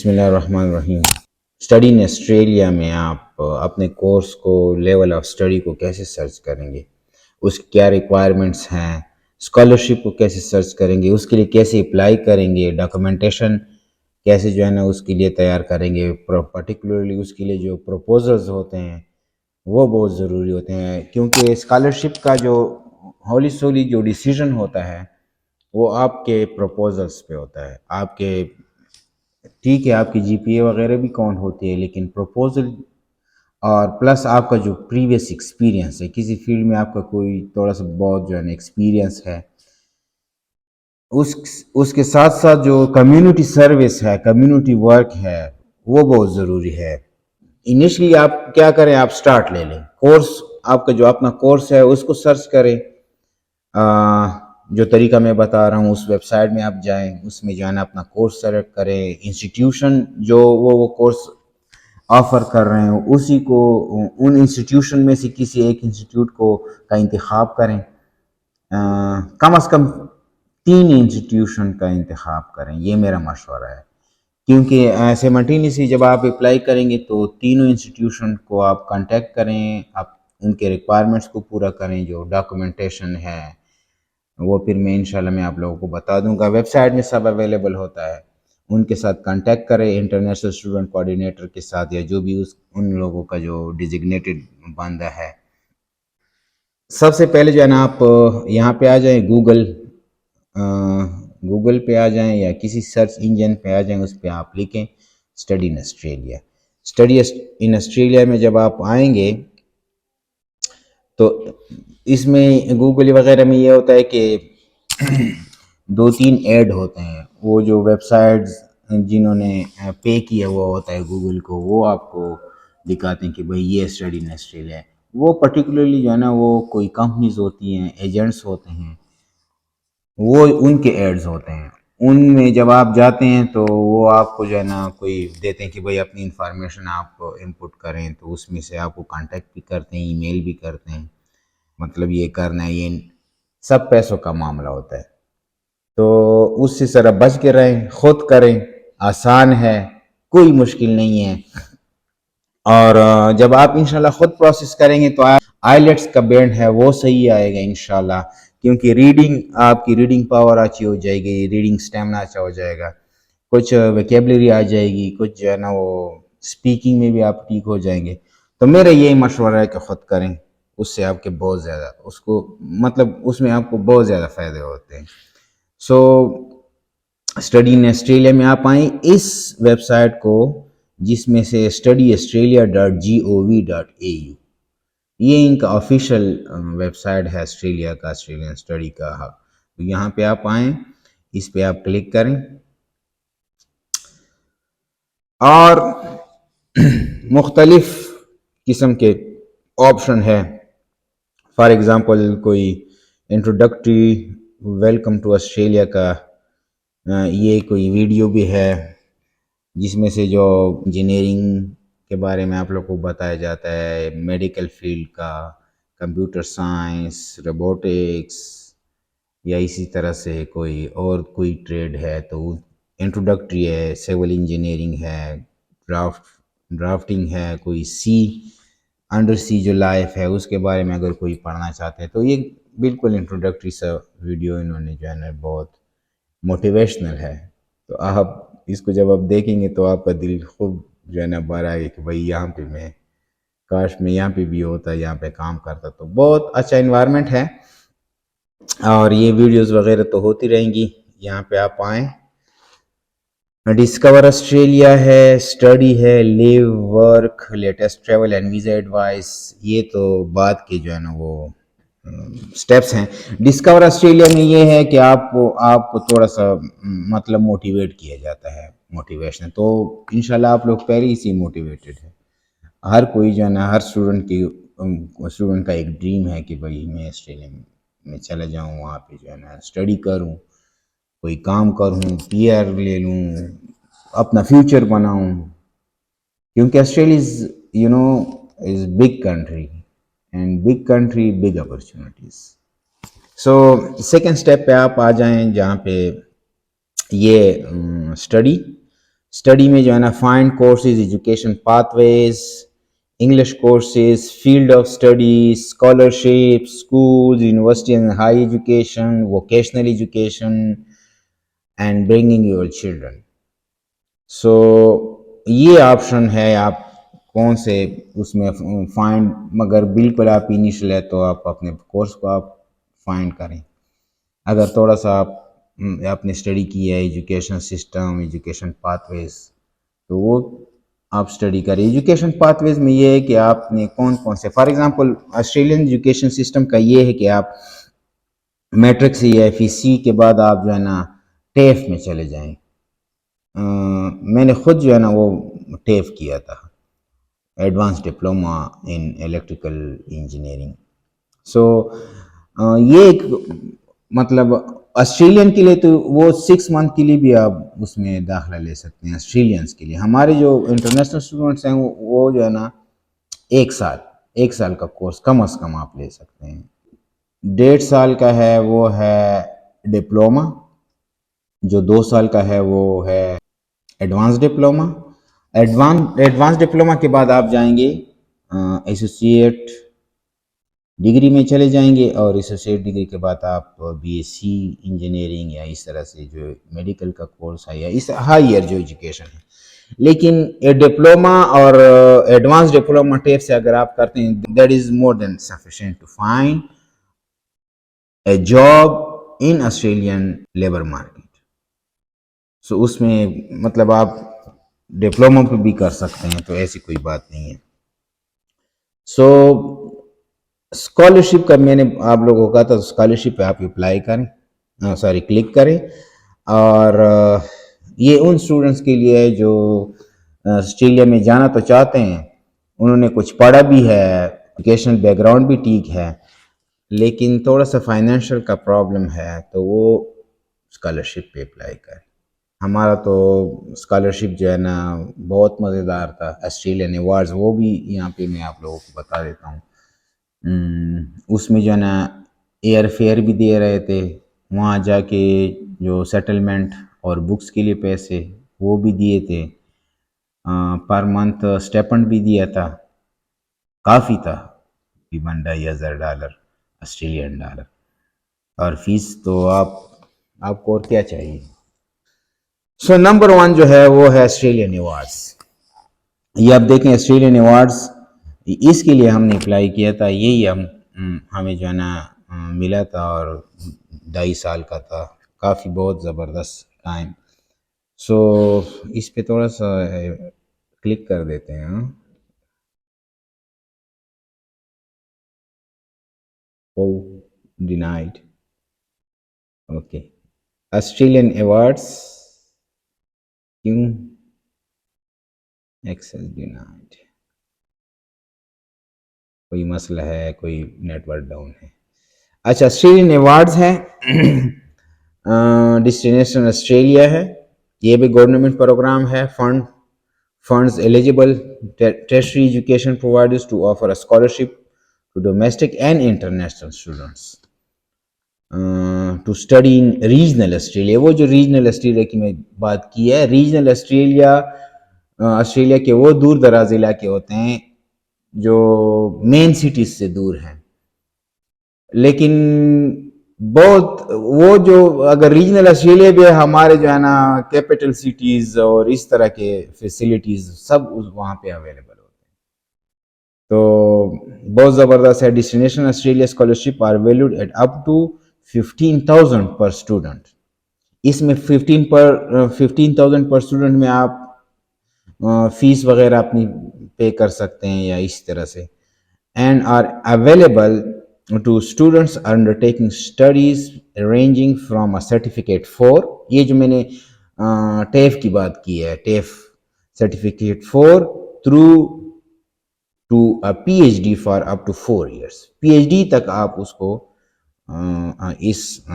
بسم اللہ الرحمن الرحیم۔ اسٹڈی ان آسٹریلیا میں آپ اپنے کورس کو، لیول آف اسٹڈی کو کیسے سرچ کریں گے، اس کی کیا ریکوائرمنٹس ہیں، اسکالرشپ کو کیسے سرچ کریں گے، اس کے لیے کیسے اپلائی کریں گے، ڈاکومنٹیشن کیسے جو ہے نا اس کے لیے تیار کریں گے، پرٹیکولرلی اس کے لیے جو پروپوزلز ہوتے ہیں وہ بہت ضروری ہوتے ہیں، کیونکہ اسکالرشپ کا جو ہولی سولی جو ڈیسیژن ہوتا ہے وہ آپ کے پروپوزلز پہ ہوتا ہے۔ آپ کے ٹھیک ہے آپ کی جی پی اے وغیرہ بھی کاؤنٹ ہوتی ہے، لیکن پروپوزل اور پلس آپ کا جو پریویس ایکسپیرینس ہے، کسی فیلڈ میں آپ کا کوئی تھوڑا سا بہت جو ہے نا ایکسپیرینس ہے، اس کے ساتھ ساتھ جو کمیونٹی سروس ہے، کمیونٹی ورک ہے، وہ بہت ضروری ہے۔ انیشلی آپ کیا کریں، آپ سٹارٹ لے لیں، کورس آپ کا جو اپنا کورس ہے اس کو سرچ کریں، جو طریقہ میں بتا رہا ہوں اس ویب سائٹ میں آپ جائیں، اس میں جو ہے نا اپنا کورس سلیکٹ کریں، انسٹیٹیوشن جو وہ کورس آفر کر رہے ہیں اسی کو، ان انسٹیٹیوشن میں سے کسی ایک انسٹیٹیوٹ کو کا انتخاب کریں، کم از کم 3 انسٹیٹیوشن کا انتخاب کریں، یہ میرا مشورہ ہے، کیونکہ سیملٹینیسلی جب آپ اپلائی کریں گے تو تینوں انسٹیٹیوشن کو آپ کانٹیکٹ کریں، آپ ان کے ریکوائرمنٹس کو پورا کریں، جو ڈاکومنٹیشن ہے وہ پھر میں انشاءاللہ آپ لوگوں کو بتا دوں گا، ویب سائٹ میں سب اویلیبل ہوتا ہے، ان کے ساتھ کانٹیکٹ کریں، انٹرنیشنل اسٹوڈنٹ کوآرڈینیٹر کے ساتھ یا جو بھی ان لوگوں کا جو ڈیزگنیٹڈ بندہ ہے۔ سب سے پہلے جو ہے نا آپ یہاں پہ آ جائیں، گوگل پہ آ جائیں یا کسی سرچ انجن پہ آ جائیں، اس پہ آپ لکھیں study in Australia. Study in Australia میں جب آپ آئیں گے تو اس میں گوگل وغیرہ میں یہ ہوتا ہے کہ 2-3 ایڈ ہوتے ہیں، وہ جو ویب سائٹس جنہوں نے پے کیا ہوا ہوتا ہے گوگل کو، وہ آپ کو دکھاتے ہیں کہ بھئی یہ اسٹڈی ان آسٹریلیا ہے۔ وہ پرٹیکولرلی جو ہے نا وہ کوئی کمپنیز ہوتی ہیں، ایجنٹس ہوتے ہیں، وہ ان کے ایڈز ہوتے ہیں، ان میں جب آپ جاتے ہیں تو وہ آپ کو جو ہے نا کوئی دیتے ہیں کہ بھئی اپنی انفارمیشن آپ انپٹ کریں، تو اس میں سے آپ کو کانٹیکٹ بھی کرتے ہیں، ای میل بھی کرتے ہیں، مطلب یہ کرنا ہے، یہ سب پیسوں کا معاملہ ہوتا ہے، تو اس سے ذرا بچ کے رہیں، خود کریں، آسان ہے، کوئی مشکل نہیں ہے، اور جب آپ انشاءاللہ خود پروسیس کریں گے تو آئیلیٹس کا بینڈ ہے وہ صحیح آئے گا انشاءاللہ، کیونکہ آپ کی ریڈنگ پاور اچھی ہو جائے گی، ریڈنگ سٹیمنا اچھا ہو جائے گا، کچھ ویکیبلری آ جائے گی، کچھ جو ہے نا وہ سپیکنگ میں بھی آپ ٹھیک ہو جائیں گے۔ تو میرا یہی مشورہ ہے کہ خود کریں، اس سے آپ کے بہت زیادہ اس میں آپ کو بہت زیادہ فائدے ہوتے ہیں۔ سو اسٹڈی ان آسٹریلیا میں آپ آئیں، اس ویب سائٹ کو جس میں سے studyaustralia.gov.au، یہ ان کا آفیشیل ویب سائٹ ہے آسٹریلیا کا، آسٹریلین اسٹڈی کا، تو یہاں پہ آپ آئیں، اس پہ آپ کلک کریں اور مختلف قسم کے آپشن ہے، فار ایگزامپل کوئی انٹروڈکٹری ویلکم ٹو آسٹریلیا کا یہ کوئی ویڈیو بھی ہے، جس میں سے جو انجینئرنگ کے بارے میں آپ لوگ کو بتایا جاتا ہے، میڈیکل فیلڈ کا، کمپیوٹر سائنس، روبوٹکس، یا اسی طرح سے کوئی ٹریڈ ہے تو انٹروڈکٹری ہے، سول انجینئرنگ ہے، ڈرافٹنگ ہے، کوئی انڈر سی جو لائف ہے اس کے بارے میں اگر کوئی پڑھنا چاہتے ہیں تو یہ بالکل انٹروڈکٹری سا ویڈیو انہوں نے جو ہے نا بہت موٹیویشنل ہے، تو آپ اس کو جب آپ دیکھیں گے تو آپ کا دل خوب جو ہے نا بھر آئے کہ بھائی یہاں پہ کاش میں یہاں پہ بھی ہوتا، یہاں پہ کام کرتا، تو بہت اچھا انوائرمنٹ ہے، اور یہ ویڈیوز وغیرہ تو ہوتی رہیں گی۔ یہاں پہ آپ آئیں، ڈسکور آسٹریلیا ہے، اسٹڈی ہے، live, work, latest travel and visa advice, یہ تو بعد کے جو ہے نا وہ سٹیپس ہیں۔ ڈسکور آسٹریلیا میں یہ ہے کہ آپ کو تھوڑا سا موٹیویٹ کیا جاتا ہے، موٹیویشن، تو انشاءاللہ آپ لوگ پہلے ہی سے موٹیویٹڈ ہے، ہر کوئی جو ہے نا، ہر اسٹوڈنٹ کا ایک ڈریم ہے کہ بھائی میں آسٹریلیا میں چلا جاؤں، وہاں پہ جو ہے نا اسٹڈی کروں، کوئی کام کروں، پی آر لے لوں، اپنا فیوچر بناؤں، کیونکہ Australia is big country, and big country big opportunities. So second step پہ آپ آ جائیں، جہاں پہ یہ اسٹڈی میں جو ہے نا find courses, education pathways, English courses, field of study, scholarship, schools, university and high education, vocational education and bringing your children. So یہ آپشن ہے آپ کون سے اس میں فائنڈ، مگر بالکل آپ انیشل ہے تو آپ اپنے کورس کو آپ فائنڈ کریں. اگر تھوڑا سا آپ نے اسٹڈی کی ہے ایجوکیشن سسٹم، ایجوکیشن پاتھ ویز، تو وہ آپ اسٹڈی کریں. ایجوکیشن پاتھ ویز میں یہ ہے کہ آپ نے کون کون سے، for example Australian education system کا یہ ہے کہ آپ میٹرک سی ایف ای سی کے بعد آپ جو ہے نا ٹیف میں چلے جائیں. میں نے خود جو ہے نا وہ ٹیف کیا تھا، advance diploma in electrical engineering. So یہ ایک مطلب آسٹریلین کے لیے تو وہ 6 منتھ کے لیے بھی آپ اس میں داخلہ لے سکتے ہیں آسٹریلینس کے لیے. ہمارے جو انٹرنیشنل اسٹوڈنٹس ہیں وہ جو ہے نا 1 سال کا کورس کم از کم آپ لے سکتے ہیں. 1.5 سال کا ہے وہ ہے ڈپلوما، جو 2 سال کا ہے وہ ہے ایڈوانس ڈپلوما. ایڈوانس ڈپلوما کے بعد آپ جائیں گے ایسوسیٹ ڈگری میں چلے جائیں گے، اور ایسوسیٹ ڈگری کے بعد آپ بی ایس سی انجینئرنگ یا اس طرح سے جو میڈیکل کا کورس ہے یا اس ہائر جو ایجوکیشن ہے. لیکن ڈپلوما اور ایڈوانس ڈپلوما ٹیپ سے اگر آپ کرتے ہیں that is more than sufficient to find a job in Australian labour market. So اس میں مطلب آپ ڈپلوما پہ بھی کر سکتے ہیں، تو ایسی کوئی بات نہیں ہے. سو اسکالرشپ کا میں نے آپ لوگوں کو کہا تھا، اسکالرشپ پہ آپ اپلائی کریں، کلک کریں. اور یہ ان اسٹوڈنٹس کے لیے ہے جو آسٹریلیا میں جانا تو چاہتے ہیں، انہوں نے کچھ پڑھا بھی ہے، ایجوکیشنل بیک گراؤنڈ بھی ٹھیک ہے، لیکن تھوڑا سا فائنینشیل کا پرابلم ہے، تو وہ اسکالرشپ پہ اپلائی کریں. ہمارا تو اسکالرشپ جو ہے نا بہت مزیدار تھا، آسٹریلین ایوارڈز، وہ بھی یہاں پہ میں آپ لوگوں کو بتا دیتا ہوں. اس میں جو ہے نا ایئر فیئر بھی دے رہے تھے، وہاں جا کے جو سیٹلمنٹ اور بکس کے لیے پیسے وہ بھی دیے تھے، پر منتھ اسٹیپنڈ بھی دیا تھا، کافی تھا، تقریباً $2,500 آسٹریلین ڈالر. اور فیس تو آپ کو اور کیا چاہیے. سو نمبر 1 جو ہے وہ ہے آسٹریلین ایوارڈز. یہ آپ دیکھیں آسٹریلین ایوارڈز، اس کے لیے ہم نے اپلائی کیا تھا، یہی ہمیں جو ہے نا ملا تھا، اور 2.5 سال کا تھا، کافی بہت زبردست ٹائم. سو اس پہ تھوڑا سا کلک کر دیتے ہیں. ڈینائڈ. اوکے، آسٹریلین ایوارڈز کیوں ایکسس ڈینائڈ، کوئی مسئلہ ہے، کوئی نیٹ ورک ڈاؤن ہے. اچھا، آسٹریلین ایوارڈز ہیں، ڈیسٹینیشن آسٹریلیا ہے، یہ بھی گورنمنٹ پروگرام ہے. Funds eligible tertiary education providers to offer a scholarship to domestic and international students to study in regional Australia. وہ جو ریجنل آسٹریلیا کی میں بات کی ہے، ریجنل آسٹریلیا کے وہ دور دراز علاقے ہوتے ہیں جو مین سٹیز سے دور ہیں، لیکن بہت وہ جو اگر ریجنل آسٹریلیا بھی ہے، ہمارے جو ہے نا کیپٹل سٹیز اور اس طرح کے فیسلٹیز سب وہاں پہ اویلیبل ہوتے ہیں، تو بہت زبردست ہے. Destination Australia scholarship are valued at up to 15,000 per student. اس میں 15,000 پر اسٹوڈنٹ میں آپ فیس وغیرہ اپنی پے کر سکتے ہیں یا اس طرح سے. And are available to students undertaking studies ranging from a certificate 4. یہ جو میں نے ٹیف کی بات کی ہے، TAFE certificate 4 through to a P H D for up to 4 years. P H D تک آپ اس کو اس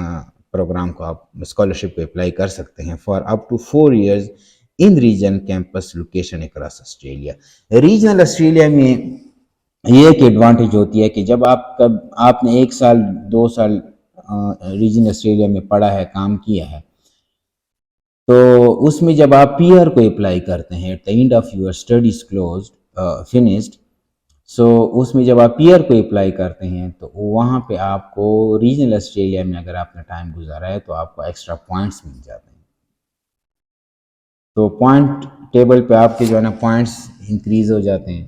پروگرام کو آپ اسکالرشپ پہ اپلائی کر سکتے ہیں for up to 4 years in region campus location across Australia. Regional Australia میں یہ ایک ایڈوانٹیج ہوتی ہے کہ جب آپ نے 1 سال 2 سال ریجن آسٹریلیا میں پڑھا ہے، کام کیا ہے، تو اس میں جب آپ پی آر کو اپلائی کرتے ہیں at the end of your studies finished, so اس میں جب آپ پی آر کو اپلائی کرتے ہیں تو وہاں پہ آپ کو ریجنل آسٹریلیا میں اگر آپ نے ٹائم گزارا ہے تو آپ کو ایکسٹرا پوائنٹس مل جاتے ہیں. تو پوائنٹ ٹیبل پہ آپ کے جو ہے نا پوائنٹس انکریز ہو جاتے ہیں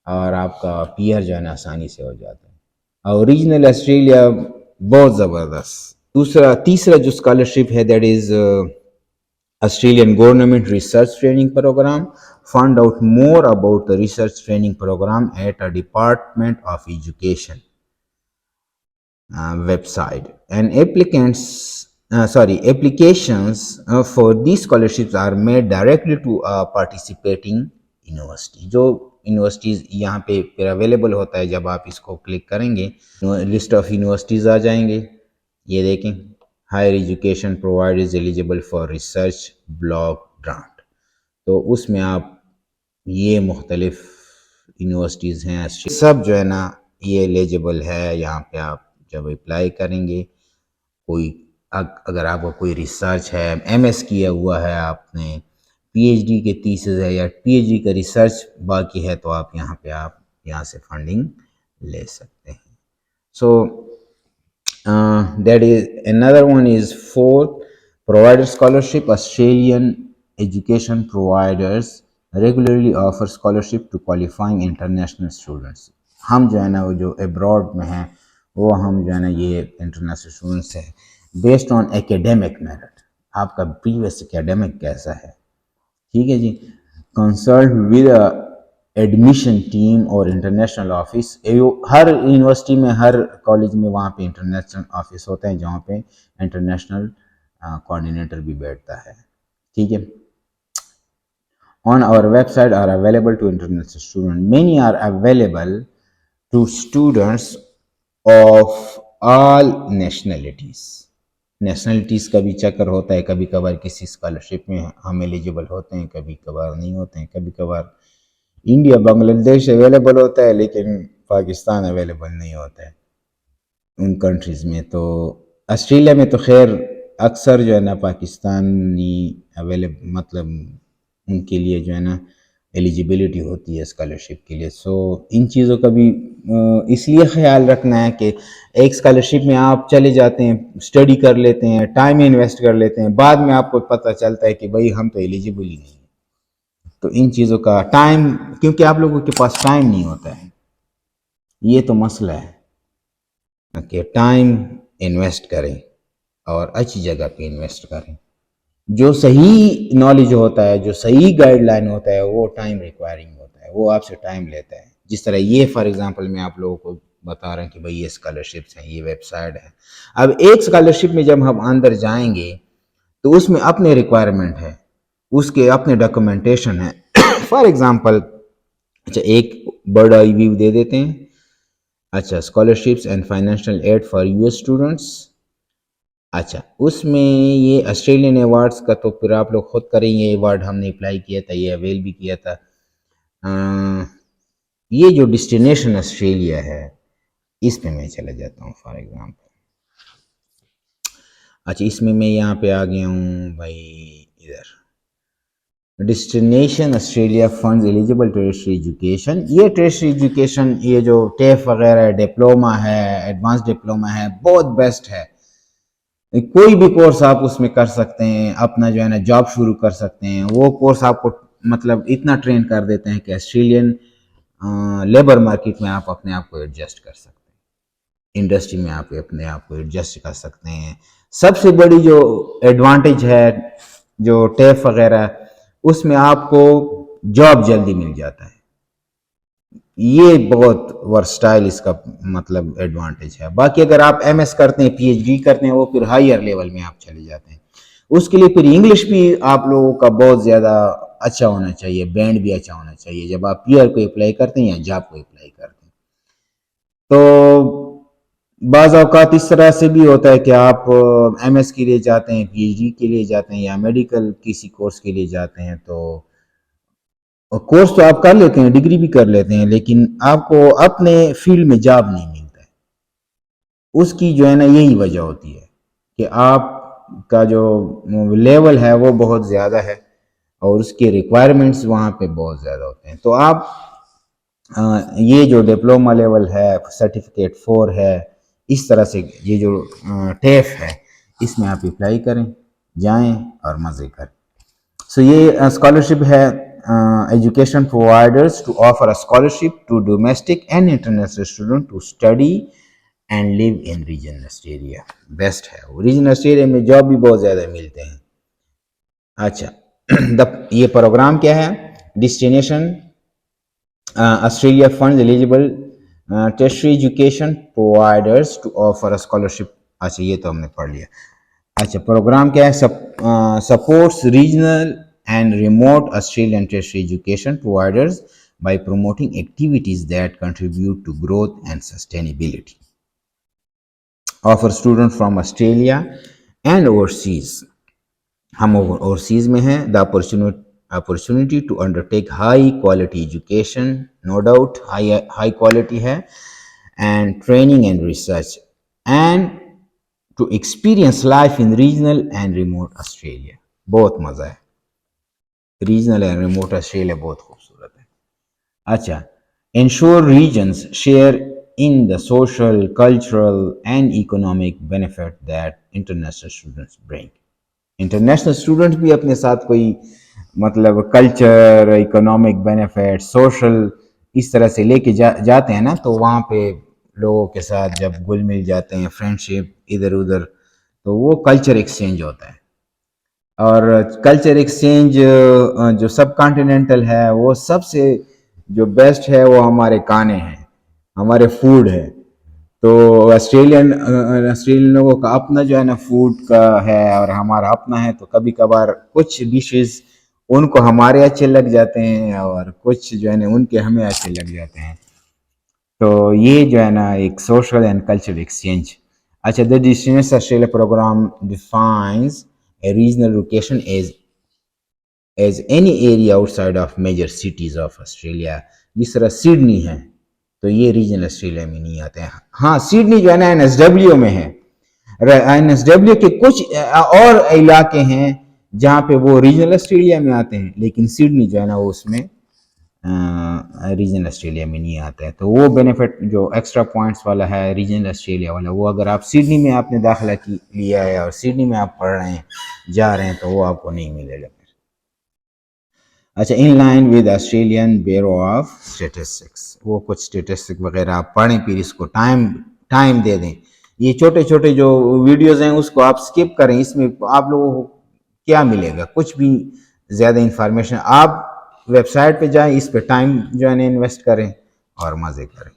اور آپ کا پی آر جو ہے نا آسانی سے ہو جاتا ہے. اور ریجنل آسٹریلیا بہت زبردست. تیسرا جو اسکالرشپ ہے that is Australian Government Research Training Program. Find out more about the research training program at a Department of Education website. And applications for these scholarships are made directly to a participating university. جو universities یہاں پہ پھر available ہوتا ہے جب آپ اس کو click کریں گے لسٹ آف یونیورسٹیز آ جائیں گے. یہ دیکھیں higher education providers eligible for research block grant. تو اس میں آپ یہ مختلف یونیورسٹیز ہیں سب جو ہے نا یہ ایلیجیبل ہے. یہاں پہ آپ جب اپلائی کریں گے کوئی اگر آپ کو کوئی ریسرچ ہے ایم ایس کیا ہوا ہے آپ نے پی ایچ ڈی کے تھیسس ہے یا پی ایچ ڈی کا ریسرچ باقی ہے تو آپ یہاں سے فنڈنگ لے سکتے ہیں. سو that is another one is fourth provider scholarship. Australian education providers regularly offer scholarship to qualifying international students. ہم جو ہے نا وہ جو ابراڈ میں ہیں وہ ہم جو ہے نا یہ انٹرنیشنل اسٹوڈنٹس ہیں بیسڈ آن ایکیڈیمک میرٹ. آپ کا پریویس ایکیڈیمک کیسا ہے، ٹھیک ہے جی. کنسلٹ ود ایڈمیشن ٹیم اور انٹرنیشنل آفس. ہر یونیورسٹی میں ہر کالج میں وہاں پہ انٹرنیشنل آفس ہوتے ہیں جہاں پہ انٹرنیشنل کوآرڈینیٹر بھی بیٹھتا ہے، ٹھیک ہے. On our website are available to international students. Many are available to students of all nationalities. Nationalities کا بھی چکر ہوتا ہے، کبھی کبھار کسی اسکالرشپ میں ہم ایلیجیبل ہوتے ہیں، کبھی کبھار نہیں ہوتے ہیں. کبھی کبھار انڈیا بنگلہ دیش اویلیبل ہوتا ہے لیکن پاکستان اویلیبل نہیں ہوتا ہے ان کنٹریز میں. تو آسٹریلیا میں تو خیر اکثر جو ہے نا پاکستانی اویلیبل مطلب ان کے لیے جو ہے نا ایلیجیبلٹی ہوتی ہے اسکالرشپ کے لیے. سو ان چیزوں کا بھی اس لیے خیال رکھنا ہے کہ ایک اسکالرشپ میں آپ چلے جاتے ہیں، اسٹڈی کر لیتے ہیں، ٹائم انویسٹ کر لیتے ہیں، بعد میں آپ کو پتہ چلتا ہے کہ بھائی ہم تو ایلیجیبل ہی نہیں. تو ان چیزوں کا ٹائم، کیونکہ آپ لوگوں کے پاس ٹائم نہیں ہوتا ہے، یہ تو مسئلہ ہے کہ ٹائم انویسٹ کریں اور اچھی جگہ پہ انویسٹ کریں. جو صحیح نالج ہوتا ہے، جو صحیح گائیڈ لائن ہوتا ہے وہ ٹائم ریکوائرنگ ہوتا ہے، وہ آپ سے ٹائم لیتا ہے. جس طرح یہ فار ایگزامپل میں آپ لوگوں کو بتا رہا ہوں کہ بھئی یہ اسکالرشپس ہیں، یہ ویب سائٹ ہے. اب ایک اسکالرشپ میں جب ہم اندر جائیں گے تو اس میں اپنے ریکوائرمنٹ ہے، اس کے اپنے ڈاکومنٹیشن ہے. فار ایگزامپل اچھا ایک برڈ آئی ویو دے دیتے ہیں. اچھا scholarships and financial aid for U S students. اچھا اس میں یہ آسٹریلین ایوارڈس کا تو پھر آپ لوگ خود کریں گے. ایوارڈ ہم نے اپلائی کیا تھا، یہ اویل بھی کیا تھا. یہ جو ڈسٹینیشن آسٹریلیا ہے اس پہ میں چلا جاتا ہوں فار ایگزامپل. اچھا اس میں یہاں پہ آ گیا ہوں بھائی ادھر destination Australia funds eligible tertiary education. یہ ٹیرشری ایجوکیشن یہ جو ٹیف وغیرہ ہے، ڈپلوما ہے، ایڈوانس ڈپلوما ہے، بہت بیسٹ ہے. کوئی بھی کورس آپ اس میں کر سکتے ہیں، اپنا جو ہے نا جاب شروع کر سکتے ہیں. وہ کورس آپ کو مطلب اتنا ٹرین کر دیتے ہیں کہ آسٹریلین لیبر مارکیٹ میں آپ اپنے آپ کو ایڈجسٹ کر سکتے ہیں، انڈسٹری میں آپ اپنے آپ کو ایڈجسٹ کر سکتے ہیں. سب سے بڑی جو ایڈوانٹیج ہے جو ٹیف وغیرہ اس میں آپ کو جاب جلدی مل جاتا ہے. یہ بہت ورسٹائل اس کا مطلب ایڈوانٹیج ہے. باقی اگر آپ ایم ایس کرتے ہیں، پی ایچ ڈی کرتے ہیں، وہ پھر ہائر لیول میں آپ چلے جاتے ہیں. اس کے لیے پھر انگلش بھی آپ لوگوں کا بہت زیادہ اچھا ہونا چاہیے، بینڈ بھی اچھا ہونا چاہیے جب آپ پی آر کو اپلائی کرتے ہیں یا جاب کو اپلائی کرتے ہیں. تو بعض اوقات اس طرح سے بھی ہوتا ہے کہ آپ ایم ایس کے لیے جاتے ہیں، پی ایچ ڈی کے لیے جاتے ہیں یا میڈیکل کسی کورس کے لیے جاتے ہیں. تو کورس تو آپ کر لیتے ہیں، ڈگری بھی کر لیتے ہیں، لیکن آپ کو اپنے فیلڈ میں جاب نہیں ملتا ہے. اس کی جو ہے نا یہی وجہ ہوتی ہے کہ آپ کا جو لیول ہے وہ بہت زیادہ ہے اور اس کے ریکوائرمنٹس وہاں پہ بہت زیادہ ہوتے ہیں. تو آپ یہ جو ڈپلوما لیول ہے, سرٹیفکیٹ 4 ہے, اس طرح سے یہ جو ٹیف ہے اس میں آپ اپلائی کریں, جائیں اور مزے کریں. سو یہ اسکالرشپ ہے education providers to offer scholarship to domestic and international student to study and live in regionalist area. Best ہے وہ, ریجنلسٹ ایریا میں جاب بھی بہت زیادہ ملتے ہیں. اچھا یہ پروگرام کیا ہے؟ Destination Australia funds eligible tertiary education providers to offer scholarship. اچھا یہ تو ہم نے پڑھ لیا. اچھا پروگرام کیا ہے؟ Supports regional and remote Australian tertiary education providers by promoting activities that contribute to growth and sustainability. Offer student from Australia and overseas. ہم اوورسیز میں ہیں. دا opportunity to undertake high quality education, no doubt high quality ہے, and training and research, and to experience life in regional and remote Australia. بہت مزہ ہے, regional and remote Australia بہت خوبصورت ہے. اچھا ensure regions share in the social, cultural and economic benefit that international students bring. International student بھی اپنے ساتھ کوئی مطلب کلچر, اکنامک بینیفٹ, سوشل اس طرح سے لے کے جاتے ہیں نا, تو وہاں پہ لوگوں کے ساتھ جب گل مل جاتے ہیں, فرینڈشپ ادھر ادھر, تو وہ کلچر ایکسچینج ہوتا ہے. اور کلچر ایکسچینج جو سب کانٹیننٹل ہے وہ سب سے جو بیسٹ ہے وہ ہمارے کھانے ہیں, ہمارے فوڈ ہے. تو آسٹریلین لوگوں کا اپنا جو ہے نا فوڈ کا ہے اور ہمارا اپنا ہے, تو کبھی کبھار کچھ ڈشز ان کو ہمارے اچھے لگ جاتے ہیں اور کچھ جو ہے نا ان کے ہمیں اچھے لگ جاتے ہیں. تو یہ جو ہے نا ایک سوشل اینڈ کلچرل ایکسچینج. اچھا the destination Australia program defines a regional location as any area outside of major cities of Australia. جس طرح سڈنی ہے تو یہ ریجنل آسٹریلیا میں نہیں آتے ہیں. ہاں سڈنی جو ہے نا NSW میں ہے. NSW کے کچھ اور علاقے ہیں جہاں پہ وہ ریجنل آسٹریلیا میں آتے ہیں, لیکن سڈنی جو ہے نا وہ اس میں ریجنل آسٹریلیا میں نہیں آتا ہے. تو وہ بینیفٹ جو ایکسٹرا پوائنٹس والا ہے ریجنل آسٹریلیا والا, وہ اگر آپ سڈنی میں آپ نے داخلہ لیا ہے اور سڈنی میں آپ پڑھ رہے ہیں, جا رہے ہیں, تو وہ آپ کو نہیں ملے گا. اچھا in line with Australian bureau of statistics, وہ کچھ اسٹیٹسٹک وغیرہ آپ پڑھیں, پھر اس کو ٹائم دے دیں. یہ چھوٹے چھوٹے جو ویڈیوز ہیں اس کو آپ سکپ کریں, اس میں آپ لوگوں کو کیا ملے گا؟ کچھ بھی زیادہ انفارمیشن. آپ ویب سائٹ پہ جائیں, اس پہ ٹائم جو ہے نا انویسٹ کریں اور مزے کریں.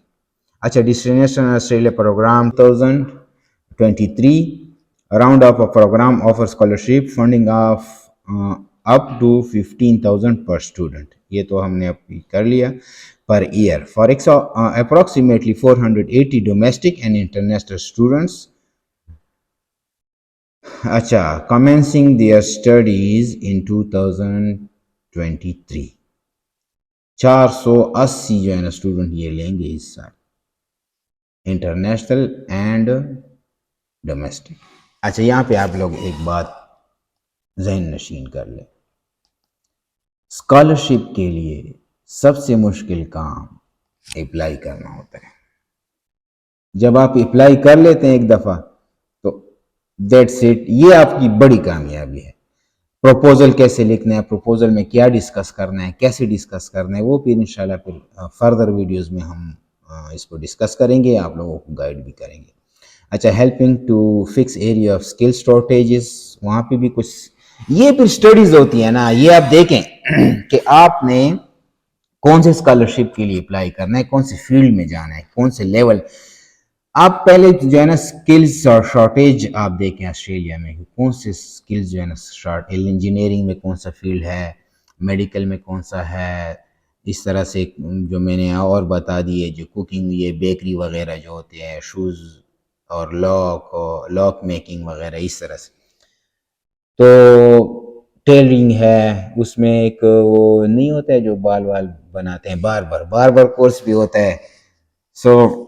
اچھا destination Australia program 2023 round of program offer scholarship funding of up to 15,000 per student. یہ تو ہم نے اب کر لیا per year for approximately 480 domestic and international students. اچھا commencing their studies in 2023. 480 جو ہے نا اسٹوڈنٹ یہ لیں گے اس سال, انٹرنیشنل اینڈ ڈومیسٹک. اچھا یہاں پہ آپ لوگ ایک بات ذہن نشین کر لیں, اسکالرشپ کے لیے سب سے مشکل کام اپلائی کرنا ہوتا ہے. جب آپ اپلائی کر لیتے ہیں ایک دفعہ تو دیٹس اٹ, یہ آپ کی بڑی کامیابی ہے. پروپوزل کیسے لکھنا ہے, پروپوزل میں کیا ڈسکس کرنا ہے, کیسے ڈسکس کرنا ہے, وہ پھر انشاءاللہ پھر فردر ویڈیوز میں ہم اس کو ڈسکس کریں گے, آپ لوگوں کو گائیڈ بھی کریں گے. اچھا helping to fix area of skill shortages, وہاں پہ بھی کچھ یہ پھر اسٹڈیز ہوتی ہیں نا. یہ آپ دیکھیں کہ آپ نے کون سے اسکالرشپ کے لیے اپلائی کرنا ہے, کون سے فیلڈ میں جانا ہے, کون سے لیول. آپ پہلے جو ہے نا اسکلز اور شارٹیج آپ دیکھیں آسٹریلیا میں کون سے اسکلز جو ہے نا شارٹ, انجینئرنگ میں کون سا فیلڈ ہے, میڈیکل میں کون سا ہے, اس طرح سے جو میں نے اور بتا دیے, جو کوکنگ, یہ بیکری وغیرہ جو ہوتے ہیں, شوز اور لاک میکنگ وغیرہ, اس طرح سے. تو ٹیلرنگ ہے, اس میں ایک وہ نہیں ہوتا ہے جو بال بناتے ہیں, بار کورس بھی ہوتا ہے. سو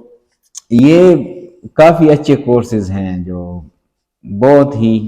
یہ کافی اچھے کورسز ہیں جو بہت ہی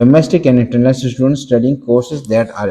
Domestic and international students studying courses that are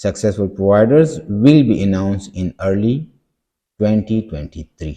Successful providers will be announced in early 2023,